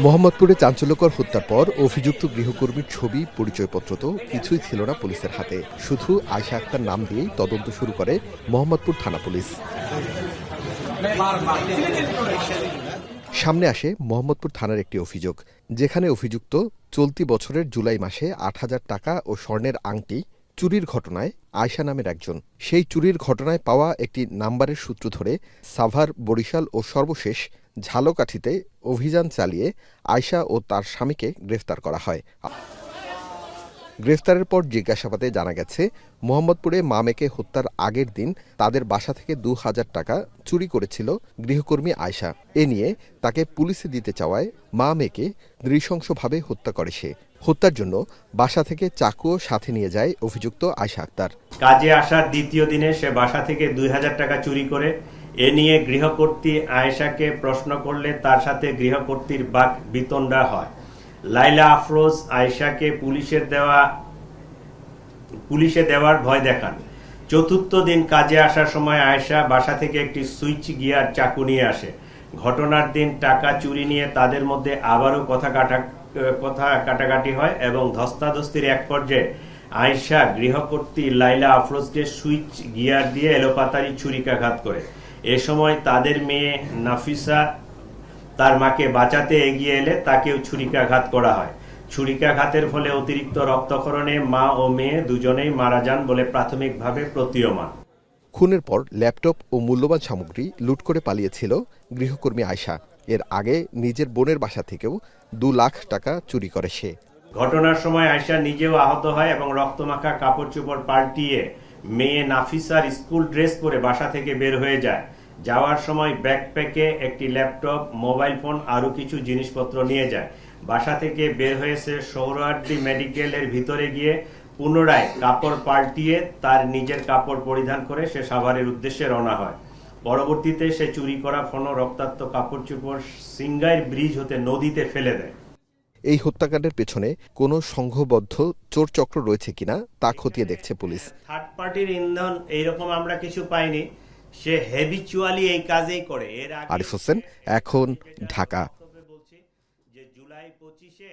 মোহাম্মদপুরে চাঞ্চল্যকর হত্যার পর অভিযুক্ত গৃহকর্মীর ছবি, পরিচয়পত্র তো কিছুই ছিল না পুলিশের হাতে। শুধু আয়েশা আক্তার নাম দিয়েই তদন্ত শুরু করে মোহাম্মদপুর থানা পুলিশ। সামনে আসে মোহাম্মদপুর থানার একটি অভিযোগ, যেখানে অভিযুক্ত চলতি বছরের জুলাই মাসে ৮,০০০ টাকা ও স্বর্ণের আংটি চুরির ঘটনায় আয়েশা নামের একজন। সেই চুরির ঘটনায় পাওয়া একটি নাম্বারের সূত্র ধরে সাভার, বরিশাল ও সর্বশেষ ঝালকাঠিতে অভিযান চালিয়ে আয়েশা ও তার স্বামীকে গ্রেফতার করা হয়। গ্রেফতারের পর জিজ্ঞাসাবাদে জানা গেছে, মোহাম্মদপুরে মা মেয়েকে হত্যার আগের দিন তাদের বাসা থেকে ২,০০০ টাকা চুরি করেছিল গৃহকর্মী আয়েশা। এ নিয়ে তাকে পুলিশে দিতে চাওয়ায় মা মেয়েকে নৃশংসভাবে হত্যা করে সে। হত্যার জন্য বাসা থেকে চাকুও সাথে নিয়ে যায় অভিযুক্ত আয়েশা আক্তার। কাজে আসার দ্বিতীয় দিনে সে বাসা থেকে ২,০০০ টাকা চুরি করে। এ নিয়ে গৃহকর্ত্রী আয়েশাকে প্রশ্ন করলে তার সাথে গৃহকর্ত্রীর বাক বিতণ্ডা হয়। লাইলা আফরোজ আয়েশাকে পুলিশে দেওয়ার ভয় দেখান। চতুর্থ দিন কাজে আসার সময় আয়েশা বাসা থেকে একটি সুইচ গিয়ার চাকু নিয়ে আসে। ঘটনার দিন টাকা চুরি নিয়ে তাদের মধ্যে আবারও কথা কাটাকাটি হয় এবং ধস্তাধস্তির এক পর্যায়ে আয়েশা গৃহকর্ত্রী লাইলা আফরোজকে সুইচ গিয়ার দিয়ে এলোপাতাড়ি ছুরিকাঘাত করে। এ সময় তাদের মেয়ে নাফিসা তার মাকে বাঁচাতে এগিয়ে এলে তাকেও ছুরিকাঘাত করা হয়। ছুরিকাঘাতের ফলে অতিরিক্ত রক্তক্ষরণে মা ও মেয়ে দুজনেই মারা যান বলে প্রাথমিকভাবে প্রতীয়মান। খুনের পর ল্যাপটপ ও মূল্যবান সামগ্রী লুট করে পালিয়েছিল গৃহকর্মী আয়েশা। এর আগে নিজের বোনের বাসা থেকেও ২ লাখ টাকা চুরি করে সে। ঘটনার সময় আয়েশা নিজেও আহত হয় এবং রক্তমাখা কাপড় চোপড় পাল্টিয়ে মেয়ে নাফিসার স্কুল ড্রেস পরে বাসা থেকে বের হয়ে যায়। যাওয়ার সময় ব্যাকপ্যাকে একটি ল্যাপটপ, মোবাইল ফোন আরও কিছু জিনিসপত্র নিয়ে যায়। বাসা থেকে বের হয়েছে সোহরাওয়ার্দী মেডিকেলের ভিতরে গিয়ে পুনরায় কাপড় পাল্টিয়ে তার নিজের কাপড় পরিধান করে সে সাভারের উদ্দেশ্যে রওনা হয়। পরবর্তীতে সে চুরি করা ফোন, রক্তাক্ত কাপড় চোপড় সিংগাইর ব্রিজ হতে নদীতে ফেলে দেয়। এই হত্যাকাণ্ডের পেছনে কোনো সংঘবদ্ধ চোর চক্র রয়েছে কিনা তা খতিয়ে দেখছে পুলিশ। থার্ড পার্টির ইন্ধন এইরকম আমরা কিছু পাইনি, সে হ্যাবিচুয়ালি এই কাজেই করে। এর আগে আরিফ হোসেন, এখন, ঢাকা। যে জুলাই 25-এ